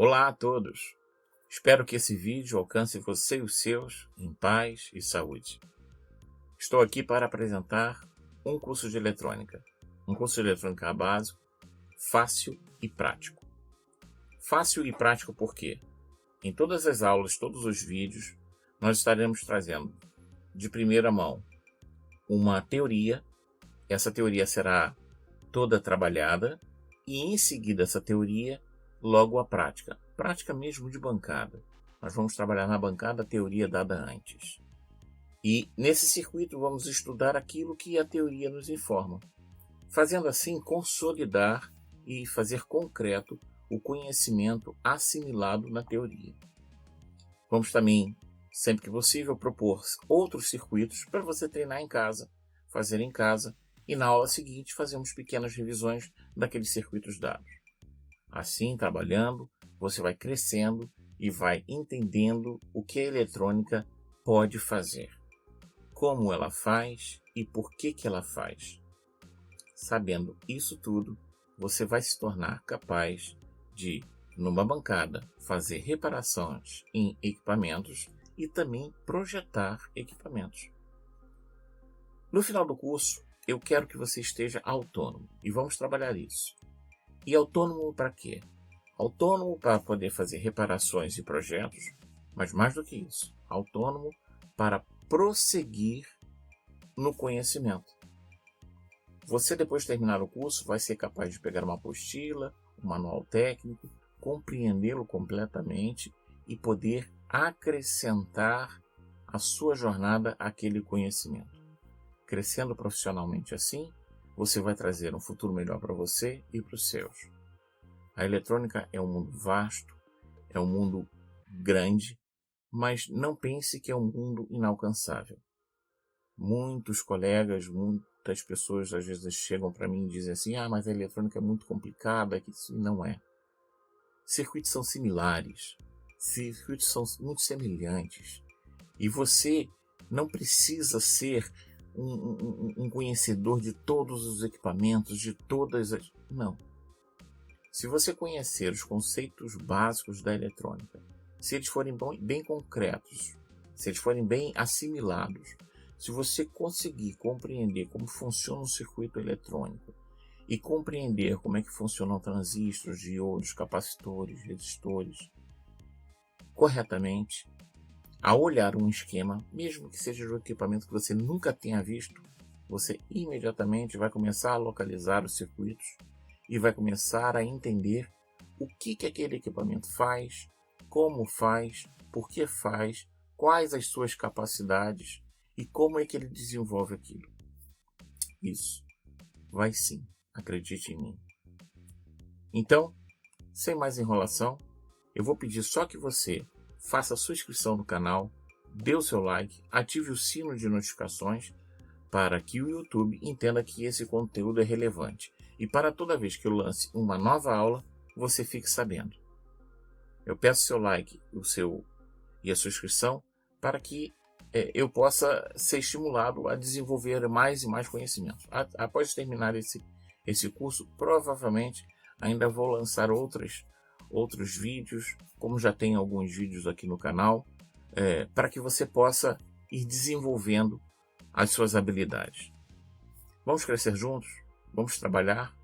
Olá a todos! Espero que esse vídeo alcance você e os seus em paz e saúde. Estou aqui para apresentar um curso de eletrônica. Um curso de eletrônica básico, fácil e prático. Fácil e prático por quê? Em todas as aulas, todos os vídeos, nós estaremos trazendo de primeira mão uma teoria. Essa teoria será toda trabalhada e em seguida essa teoria logo a prática. Prática mesmo de bancada. Nós vamos trabalhar na bancada a teoria dada antes. E nesse circuito vamos estudar aquilo que a teoria nos informa. Fazendo assim, consolidar e fazer concreto o conhecimento assimilado na teoria. Vamos também, sempre que possível, propor outros circuitos para você treinar em casa, fazer em casa, e na aula seguinte fazemos pequenas revisões daqueles circuitos dados. Assim, trabalhando, você vai crescendo e vai entendendo o que a eletrônica pode fazer, como ela faz e por que ela faz. Sabendo isso tudo, você vai se tornar capaz de, numa bancada, fazer reparações em equipamentos e também projetar equipamentos. No final do curso, eu quero que você esteja autônomo e vamos trabalhar isso. E autônomo para quê? Autônomo para poder fazer reparações e projetos, mas mais do que isso, autônomo para prosseguir no conhecimento. Você, depois de terminar o curso, vai ser capaz de pegar uma apostila, um manual técnico, compreendê-lo completamente e poder acrescentar a sua jornada àquele conhecimento. Crescendo profissionalmente assim, você vai trazer um futuro melhor para você e para os seus. A eletrônica é um mundo vasto, é um mundo grande, mas não pense que é um mundo inalcançável. Muitos colegas, muitas pessoas às vezes chegam para mim e dizem assim: mas a eletrônica é muito complicada, que isso não é. Circuitos são similares, circuitos são muito semelhantes, e você não precisa ser um conhecedor de todos os equipamentos, de todas as... Não. Se você conhecer os conceitos básicos da eletrônica, se eles forem bem concretos, se eles forem bem assimilados, se você conseguir compreender como funciona um circuito eletrônico e compreender como é que funcionam transistores, diodos, capacitores, resistores, corretamente, a olhar um esquema, mesmo que seja de um equipamento que você nunca tenha visto, você imediatamente vai começar a localizar os circuitos e vai começar a entender o que aquele equipamento faz, como faz, por que faz, quais as suas capacidades e como é que ele desenvolve aquilo. Isso vai sim, acredite em mim. Então, sem mais enrolação, eu vou pedir só que você faça a sua inscrição no canal, dê o seu like, ative o sino de notificações para que o YouTube entenda que esse conteúdo é relevante e para toda vez que eu lance uma nova aula, você fique sabendo. Eu peço seu like e a sua inscrição para que eu possa ser estimulado a desenvolver mais e mais conhecimentos. Após terminar esse curso, provavelmente ainda vou lançar outros vídeos, como já tem alguns vídeos aqui no canal, para que você possa ir desenvolvendo as suas habilidades. Vamos crescer juntos? Vamos trabalhar?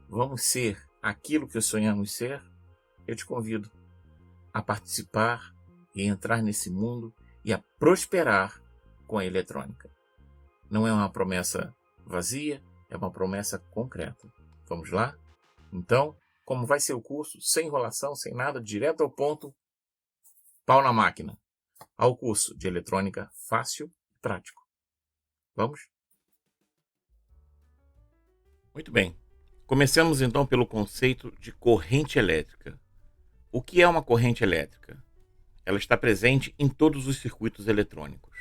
Vamos ser aquilo que sonhamos ser? Eu te convido a participar e entrar nesse mundo e a prosperar com a eletrônica. Não é uma promessa vazia, é uma promessa concreta. Vamos lá? Então, como vai ser o curso? Sem enrolação, sem nada, direto ao ponto, pau na máquina. Ao curso de eletrônica fácil e prático. Vamos? Muito bem. Comecemos então pelo conceito de corrente elétrica. O que é uma corrente elétrica? Ela está presente em todos os circuitos eletrônicos.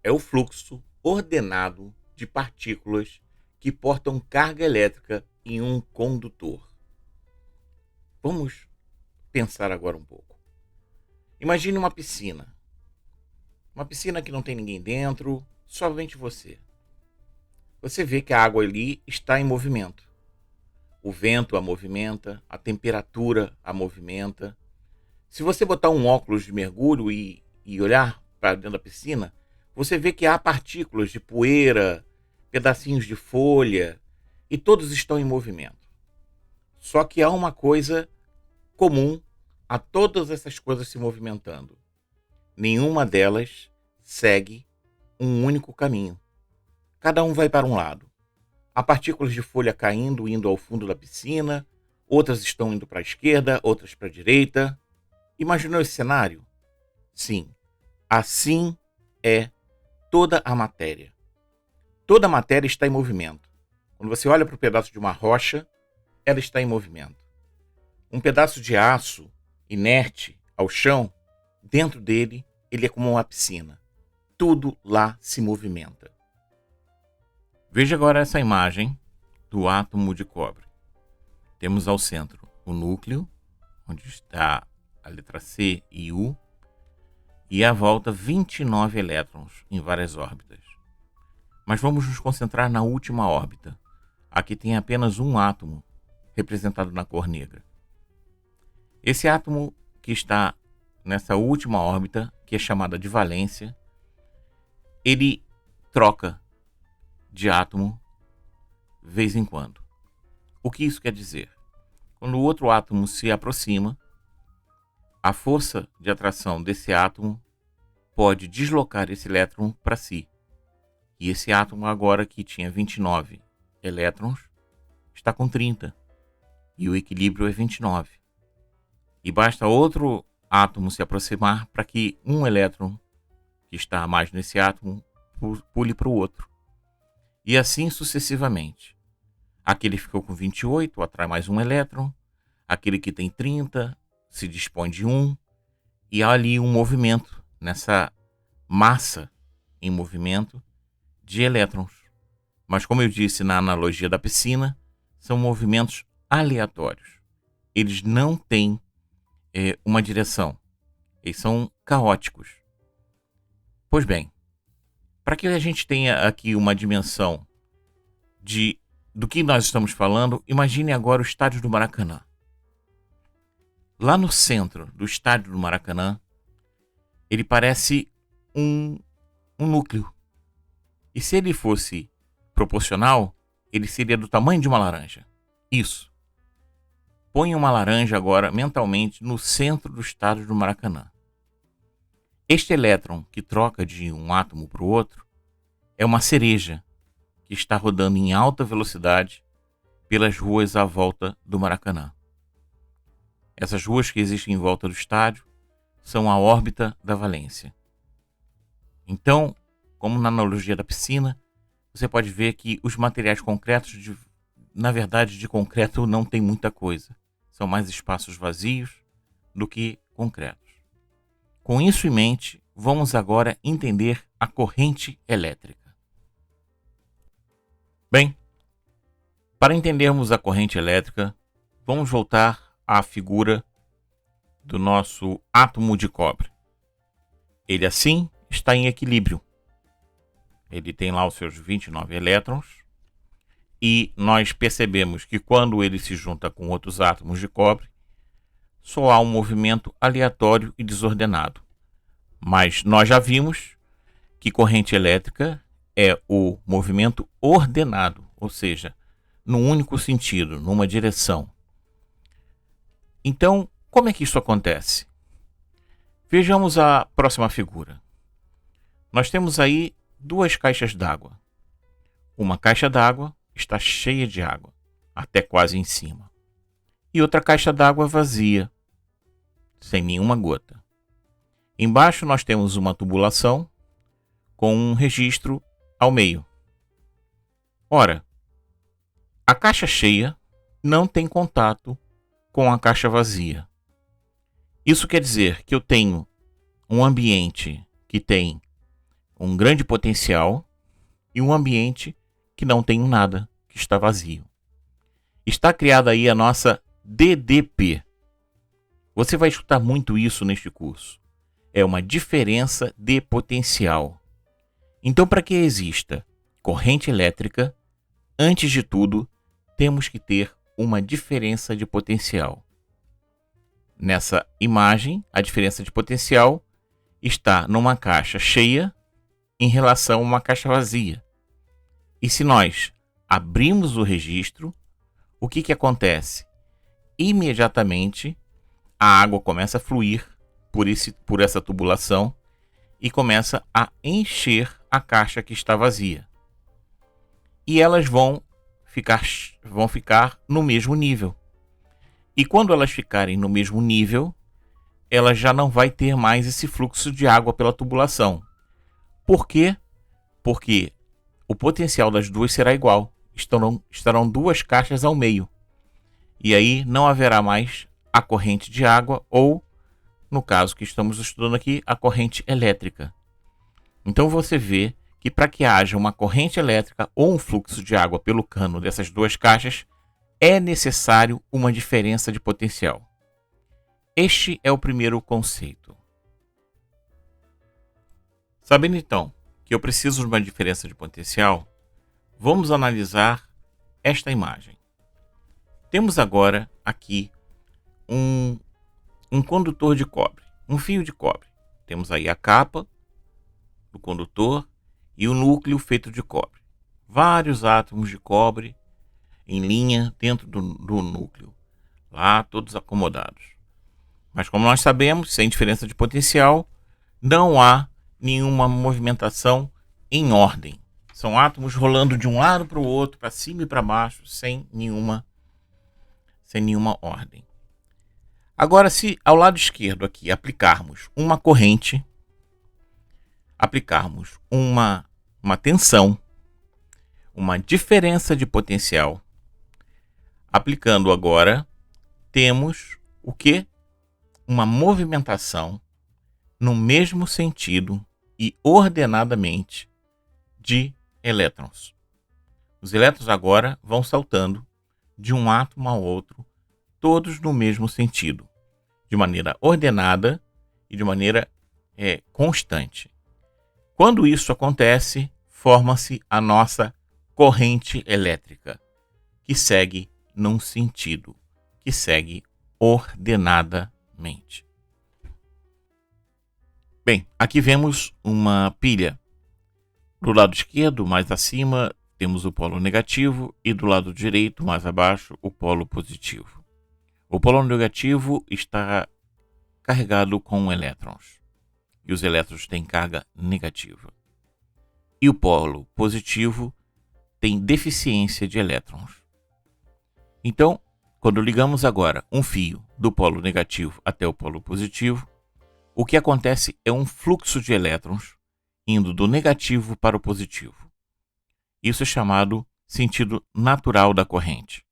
É o fluxo ordenado de partículas que portam carga elétrica em um condutor. Vamos pensar agora um pouco. Imagine uma piscina. Uma piscina que não tem ninguém dentro, somente você. Você vê que a água ali está em movimento. O vento a movimenta, a temperatura a movimenta. Se você botar um óculos de mergulho e olhar para dentro da piscina, você vê que há partículas de poeira, pedacinhos de folha, e todos estão em movimento. Só que há uma coisa comum a todas essas coisas se movimentando. Nenhuma delas segue um único caminho. Cada um vai para um lado. Há partículas de folha caindo, indo ao fundo da piscina, outras estão indo para a esquerda, outras para a direita. Imaginou esse cenário? Sim, assim é toda a matéria. Toda a matéria está em movimento. Quando você olha para o pedaço de uma rocha, ela está em movimento. Um pedaço de aço inerte ao chão, dentro dele, ele é como uma piscina. Tudo lá se movimenta. Veja agora essa imagem do átomo de cobre. Temos ao centro o núcleo, onde está a letra C e U, e à volta 29 elétrons em várias órbitas. Mas vamos nos concentrar na última órbita. Aqui tem apenas um átomo, representado na cor negra. Esse átomo que está nessa última órbita, que é chamada de valência, ele troca de átomo vez em quando. O que isso quer dizer? Quando o outro átomo se aproxima, a força de atração desse átomo pode deslocar esse elétron para si. E esse átomo agora que tinha 29 elétrons, está com 30. E o equilíbrio é 29. E basta outro átomo se aproximar para que um elétron que está a mais nesse átomo pule para o outro. E assim sucessivamente. Aquele que ficou com 28 atrai mais um elétron, aquele que tem 30 se dispõe de um, e há ali um movimento, nessa massa em movimento de elétrons. Mas como eu disse na analogia da piscina, são movimentos aleatórios. Eles não têm uma direção. Eles são caóticos. Pois bem, para que a gente tenha aqui uma dimensão do que nós estamos falando, imagine agora o estádio do Maracanã. Lá no centro do estádio do Maracanã, ele parece um núcleo. E se ele fosse proporcional, ele seria do tamanho de uma laranja. Isso. Põe uma laranja agora mentalmente no centro do estádio do Maracanã. Este elétron que troca de um átomo para o outro é uma cereja que está rodando em alta velocidade pelas ruas à volta do Maracanã. Essas ruas que existem em volta do estádio são a órbita da valência. Então, como na analogia da piscina, você pode ver que os materiais concretos, na verdade, de concreto não tem muita coisa. São mais espaços vazios do que concretos. Com isso em mente, vamos agora entender a corrente elétrica. Bem, para entendermos a corrente elétrica, vamos voltar à figura do nosso átomo de cobre. Ele assim está em equilíbrio. Ele tem lá os seus 29 elétrons e nós percebemos que quando ele se junta com outros átomos de cobre, só há um movimento aleatório e desordenado. Mas nós já vimos que corrente elétrica é o movimento ordenado, ou seja, num único sentido, numa direção. Então, como é que isso acontece? Vejamos a próxima figura. Nós temos aí duas caixas d'água. Uma caixa d'água está cheia de água, até quase em cima. E outra caixa d'água vazia, sem nenhuma gota. Embaixo nós temos uma tubulação com um registro ao meio. Ora, a caixa cheia não tem contato com a caixa vazia. Isso quer dizer que eu tenho um ambiente que tem um grande potencial e um ambiente que não tem nada, que está vazio. Está criada aí a nossa DDP. Você vai escutar muito isso neste curso. É uma diferença de potencial. Então, para que exista corrente elétrica, antes de tudo, temos que ter uma diferença de potencial. Nessa imagem, a diferença de potencial está numa caixa cheia em relação a uma caixa vazia. E se nós abrimos o registro, o que acontece? Imediatamente, a água começa a fluir por essa tubulação e começa a encher a caixa que está vazia. E elas vão ficar no mesmo nível. E quando elas ficarem no mesmo nível, ela já não vai ter mais esse fluxo de água pela tubulação. Por quê? Porque o potencial das duas será igual. Estarão duas caixas ao meio. E aí não haverá mais a corrente de água ou, no caso que estamos estudando aqui, a corrente elétrica. Então você vê que para que haja uma corrente elétrica ou um fluxo de água pelo cano dessas duas caixas, é necessário uma diferença de potencial. Este é o primeiro conceito. Sabendo então que eu preciso de uma diferença de potencial, vamos analisar esta imagem. Temos agora aqui um condutor de cobre, um fio de cobre. Temos aí a capa do condutor e o núcleo feito de cobre. Vários átomos de cobre em linha dentro do núcleo, lá todos acomodados. Mas como nós sabemos, sem diferença de potencial, não há nenhuma movimentação em ordem. São átomos rolando de um lado para o outro, para cima e para baixo, sem nenhuma ordem. Agora, se ao lado esquerdo aqui aplicarmos uma corrente, aplicarmos uma tensão, uma diferença de potencial, aplicando agora, temos o que? Uma movimentação no mesmo sentido e ordenadamente de elétrons. Os elétrons agora vão saltando de um átomo ao outro, todos no mesmo sentido, de maneira ordenada e de maneira constante. Quando isso acontece, forma-se a nossa corrente elétrica, que segue num sentido, que segue ordenadamente. Bem, aqui vemos uma pilha. Do lado esquerdo, mais acima, temos o polo negativo e do lado direito, mais abaixo, o polo positivo. O polo negativo está carregado com elétrons e os elétrons têm carga negativa. E o polo positivo tem deficiência de elétrons. Então, quando ligamos agora um fio do polo negativo até o polo positivo, o que acontece é um fluxo de elétrons indo do negativo para o positivo. Isso é chamado sentido natural da corrente.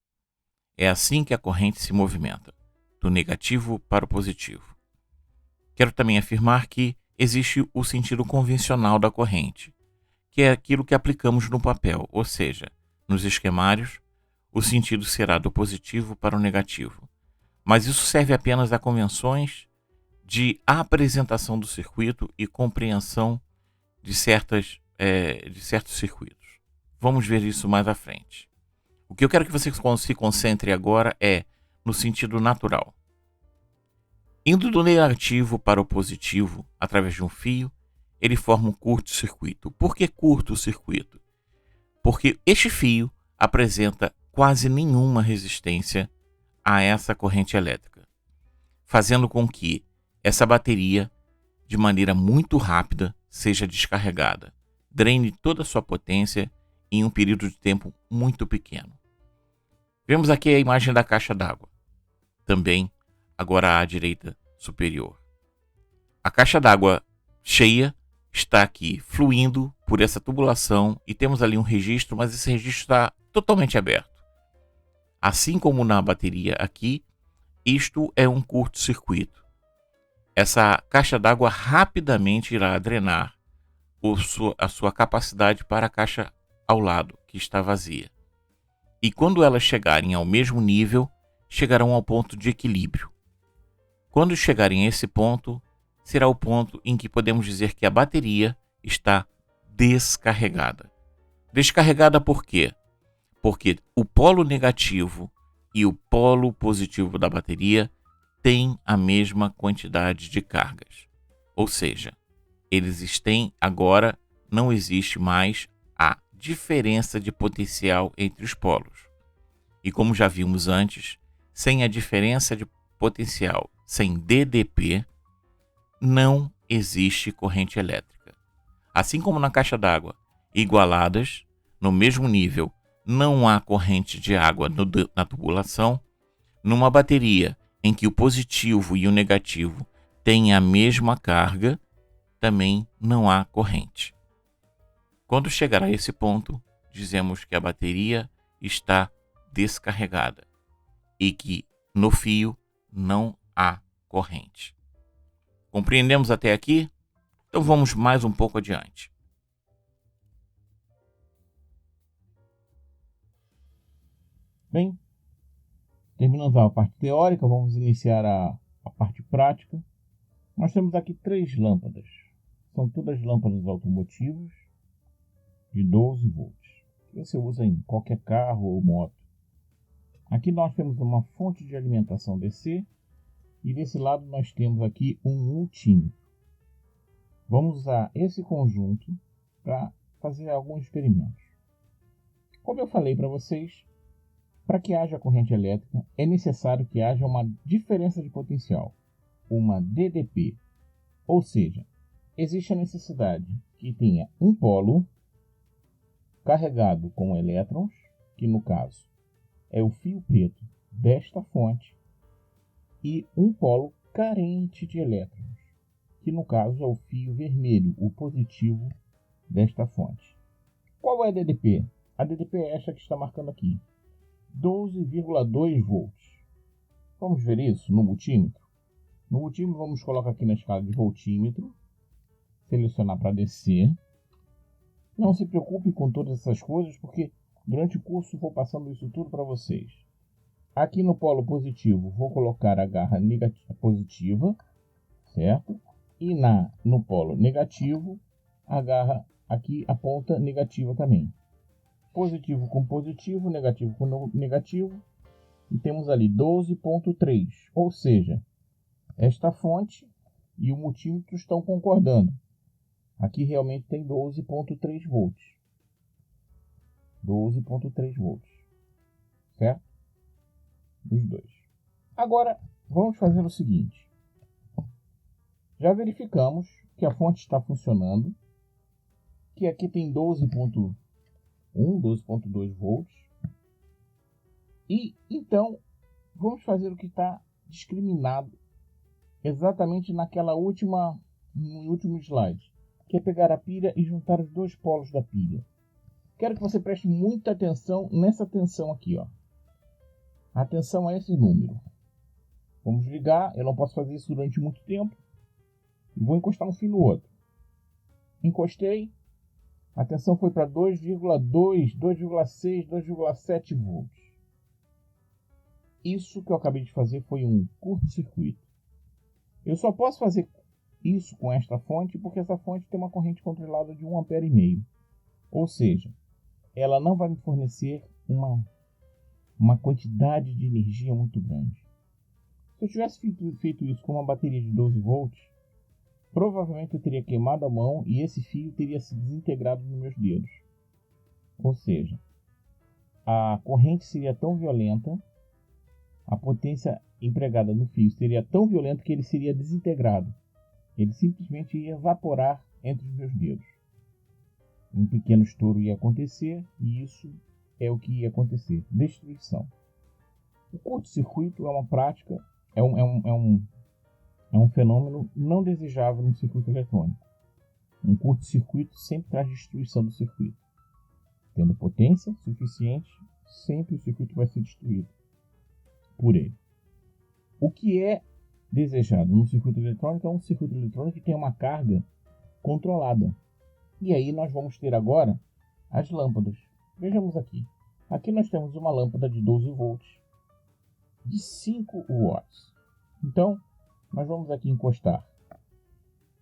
É assim que a corrente se movimenta, do negativo para o positivo. Quero também afirmar que existe o sentido convencional da corrente, que é aquilo que aplicamos no papel, ou seja, nos esquemários, o sentido será do positivo para o negativo. Mas isso serve apenas a convenções de apresentação do circuito e compreensão de certos circuitos. Vamos ver isso mais à frente. O que eu quero que você se concentre agora é no sentido natural. Indo do negativo para o positivo, através de um fio, ele forma um curto-circuito. Por que curto-circuito? Porque este fio apresenta quase nenhuma resistência a essa corrente elétrica, fazendo com que essa bateria, de maneira muito rápida, seja descarregada, drene toda a sua potência em um período de tempo muito pequeno. Vemos aqui a imagem da caixa d'água, também agora à direita superior. A caixa d'água cheia está aqui fluindo por essa tubulação e temos ali um registro, mas esse registro está totalmente aberto. Assim como na bateria aqui, isto é um curto-circuito. Essa caixa d'água rapidamente irá drenar a sua capacidade para a caixa ao lado, que está vazia. E quando elas chegarem ao mesmo nível, chegarão ao ponto de equilíbrio. Quando chegarem a esse ponto, será o ponto em que podemos dizer que a bateria está descarregada. Descarregada por quê? Porque o polo negativo e o polo positivo da bateria têm a mesma quantidade de cargas. Ou seja, agora não existe mais a diferença de potencial entre os polos. E como já vimos antes, sem a diferença de potencial, sem DDP, não existe corrente elétrica. Assim como na caixa d'água, igualadas, no mesmo nível, não há corrente de água na tubulação, numa bateria em que o positivo e o negativo têm a mesma carga, também não há corrente. Quando chegar a esse ponto, dizemos que a bateria está descarregada e que no fio não há corrente. Compreendemos até aqui? Então vamos mais um pouco adiante. Bem, terminando a parte teórica, vamos iniciar a parte prática. Nós temos aqui 3 lâmpadas. São todas lâmpadas automotivas de 12 volts. Que você usa em qualquer carro ou moto. Aqui nós temos uma fonte de alimentação DC e desse lado nós temos aqui um multímetro. Vamos usar esse conjunto para fazer alguns experimentos. Como eu falei para vocês, para que haja corrente elétrica é necessário que haja uma diferença de potencial, uma DDP. Ou seja, existe a necessidade que tenha um polo carregado com elétrons, que no caso é o fio preto desta fonte, e um polo carente de elétrons, que no caso é o fio vermelho, o positivo desta fonte. Qual é a DDP? A DDP é esta que está marcando aqui, 12,2 volts. Vamos ver isso no multímetro? No multímetro vamos colocar aqui na escala de voltímetro, selecionar para DC. Não se preocupe com todas essas coisas, porque durante o curso vou passando isso tudo para vocês. Aqui no polo positivo vou colocar a garra negativa positiva, certo? E no polo negativo, a garra aqui a ponta negativa também. Positivo com positivo, negativo com negativo. E temos ali 12,3. Ou seja, esta fonte e o multímetro estão concordando. Aqui realmente tem 12,3 volts. 12,3 volts. Certo? Dos dois. Agora, vamos fazer o seguinte. Já verificamos que a fonte está funcionando. Que aqui tem 12,1, 12,2 volts. E, então, vamos fazer o que está discriminado exatamente no último slide, que é pegar a pilha e juntar os dois polos da pilha. Quero que você preste muita atenção nessa tensão aqui, ó. Atenção a esse número. Vamos ligar, eu não posso fazer isso durante muito tempo. E vou encostar um fio no outro. Encostei, a tensão foi para 2,2, 2,6, 2,7 volts. Isso que eu acabei de fazer foi um curto-circuito. Eu só posso fazer isso com esta fonte porque essa fonte tem uma corrente controlada de 1,5 ampere. Ou seja, ela não vai me fornecer uma quantidade de energia muito grande. Se eu tivesse feito isso com uma bateria de 12 volts, provavelmente eu teria queimado a mão e esse fio teria se desintegrado nos meus dedos. Ou seja, a corrente seria tão violenta, a potência empregada no fio seria tão violenta que ele seria desintegrado. Ele simplesmente ia evaporar entre os meus dedos. Um pequeno estouro ia acontecer e isso é o que ia acontecer. Destruição. O curto-circuito é uma prática, é um fenômeno não desejável no circuito eletrônico. Um curto-circuito sempre traz destruição do circuito. Tendo potência suficiente, sempre o circuito vai ser destruído por ele. O que é desejado no circuito eletrônico é um circuito eletrônico que tem uma carga controlada. E aí nós vamos ter agora as lâmpadas. Vejamos aqui. Aqui nós temos uma lâmpada de 12 volts de 5 watts. Então, nós vamos aqui encostar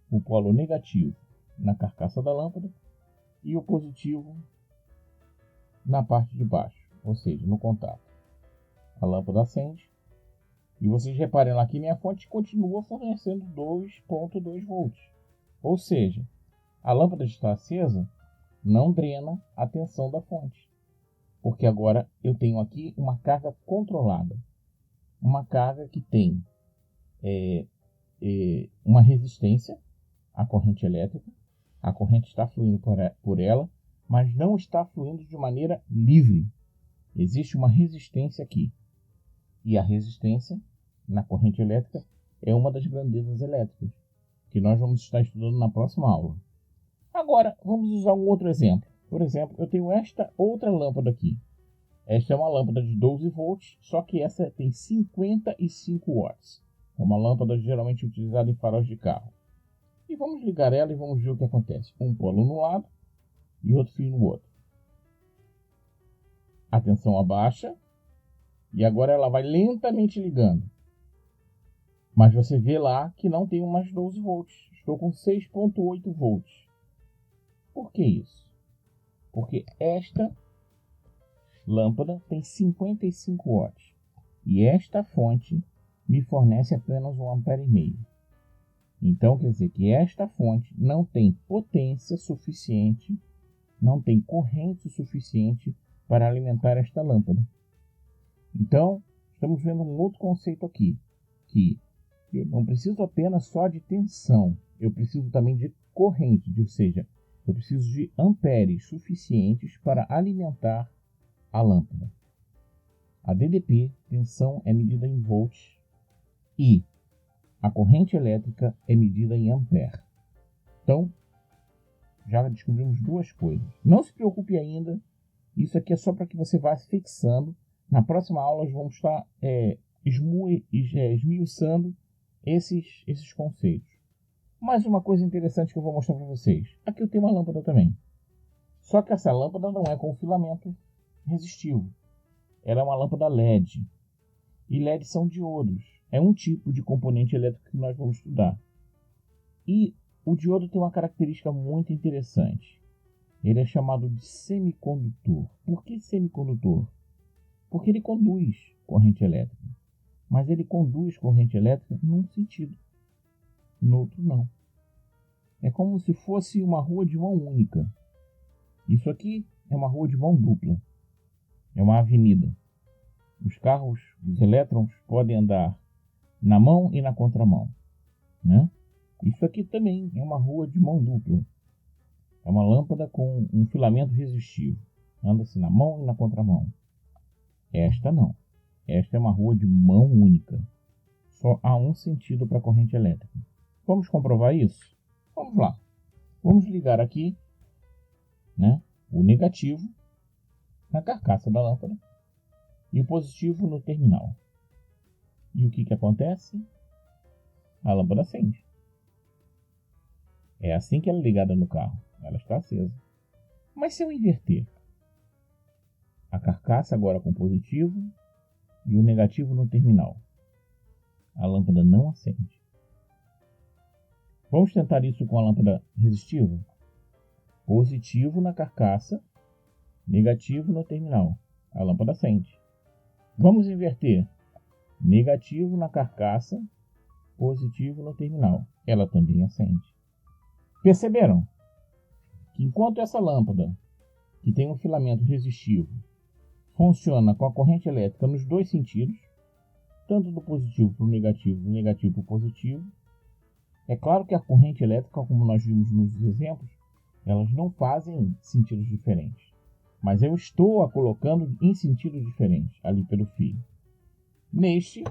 o polo negativo na carcaça da lâmpada e o positivo na parte de baixo, ou seja, no contato. A lâmpada acende. E vocês reparem lá que minha fonte continua fornecendo 2,2 volts. Ou seja, a lâmpada está acesa não drena a tensão da fonte. Porque agora eu tenho aqui uma carga controlada. Uma carga que tem uma resistência à corrente elétrica. A corrente está fluindo por ela, mas não está fluindo de maneira livre. Existe uma resistência aqui. E a resistência na corrente elétrica é uma das grandezas elétricas, que nós vamos estar estudando na próxima aula. Agora, vamos usar um outro exemplo. Por exemplo, eu tenho esta outra lâmpada aqui. Esta é uma lâmpada de 12 volts, só que essa tem 55 watts. É uma lâmpada geralmente utilizada em faróis de carro. E vamos ligar ela e vamos ver o que acontece. Um polo no lado e outro fio no outro. A tensão abaixa e agora ela vai lentamente ligando. Mas você vê lá que não tenho mais 12 volts. Estou com 6,8 volts. Por que isso? Porque esta lâmpada tem 55 watts. E esta fonte me fornece apenas 1,5 ampere. Então quer dizer que esta fonte não tem potência suficiente, não tem corrente suficiente para alimentar esta lâmpada. Então, estamos vendo um outro conceito aqui, que eu não preciso apenas só de tensão, eu preciso também de corrente, ou seja, eu preciso de amperes suficientes para alimentar a lâmpada. A DDP, tensão, é medida em volts e a corrente elétrica é medida em ampere. Então, já descobrimos duas coisas. Não se preocupe ainda, isso aqui é só para que você vá se fixando. Na próxima aula, nós vamos estar esmiuçando esses conceitos. Mais uma coisa interessante que eu vou mostrar para vocês. Aqui eu tenho uma lâmpada também. Só que essa lâmpada não é com filamento resistivo. Ela é uma lâmpada LED. E LED são diodos. É um tipo de componente elétrico que nós vamos estudar. E o diodo tem uma característica muito interessante. Ele é chamado de semicondutor. Por que semicondutor? Porque ele conduz corrente elétrica. Mas ele conduz corrente elétrica num sentido. No outro não. É como se fosse uma rua de mão única. Isso aqui é uma rua de mão dupla. É uma avenida. Os carros, os elétrons, podem andar na mão e na contramão, né? Isso aqui também é uma rua de mão dupla. É uma lâmpada com um filamento resistivo. Anda-se na mão e na contramão. Esta não. Esta é uma rua de mão única. Só há um sentido para a corrente elétrica. Vamos comprovar isso? Vamos lá. Vamos ligar aqui, né, o negativo na carcaça da lâmpada e o positivo no terminal. E o que acontece? A lâmpada acende. É assim que ela é ligada no carro. Ela está acesa. Mas se eu inverter a carcaça agora com o positivo e o negativo no terminal, a lâmpada não acende. Vamos tentar isso com a lâmpada resistiva? Positivo na carcaça, negativo no terminal. A lâmpada acende. Vamos inverter. Negativo na carcaça, positivo no terminal. Ela também acende. Perceberam que enquanto essa lâmpada, que tem um filamento resistivo, funciona com a corrente elétrica nos dois sentidos, tanto do positivo para o negativo, do negativo para o positivo, é claro que a corrente elétrica, como nós vimos nos exemplos, elas não fazem sentidos diferentes. Mas eu estou a colocando em sentidos diferentes ali pelo fio. Neste,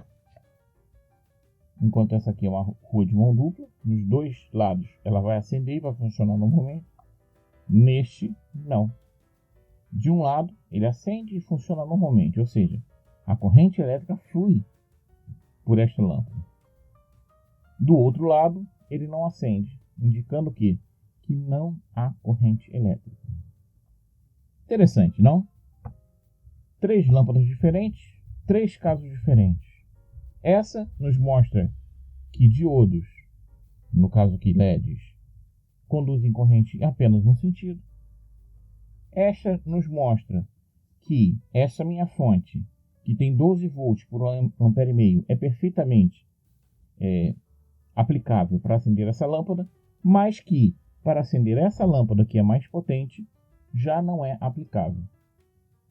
enquanto essa aqui é uma rua de mão dupla, nos dois lados ela vai acender e vai funcionar normalmente. Neste, não. De um lado, ele acende e funciona normalmente, ou seja, a corrente elétrica flui por esta lâmpada. Do outro lado, ele não acende, indicando que não há corrente elétrica. Interessante, não? 3 lâmpadas diferentes, 3 casos diferentes. Essa nos mostra que diodos, no caso aqui LEDs, conduzem corrente em apenas um sentido. Esta nos mostra que essa minha fonte que tem 12 volts por 1,5 ampere, é perfeitamente aplicável para acender essa lâmpada, mas que para acender essa lâmpada que é mais potente já não é aplicável.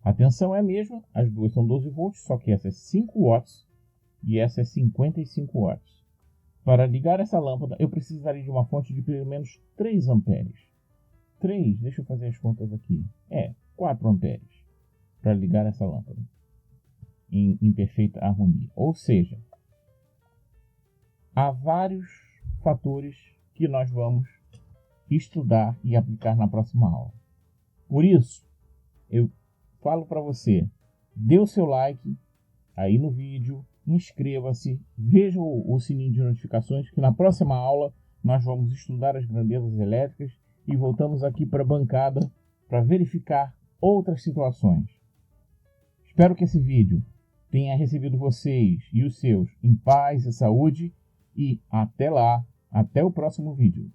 A tensão é a mesma, as duas são 12 volts, só que essa é 5 watts e essa é 55 watts. Para ligar essa lâmpada eu precisaria de uma fonte de pelo menos 3 amperes. 3, deixa eu fazer as contas aqui, 4 amperes para ligar essa lâmpada em perfeita harmonia. Ou seja, há vários fatores que nós vamos estudar e aplicar na próxima aula. Por isso, eu falo para você, dê o seu like aí no vídeo, inscreva-se, veja o sininho de notificações, que na próxima aula nós vamos estudar as grandezas elétricas e voltamos aqui para a bancada para verificar outras situações. Espero que esse vídeo tenha recebido vocês e os seus em paz e saúde, e até lá, até o próximo vídeo.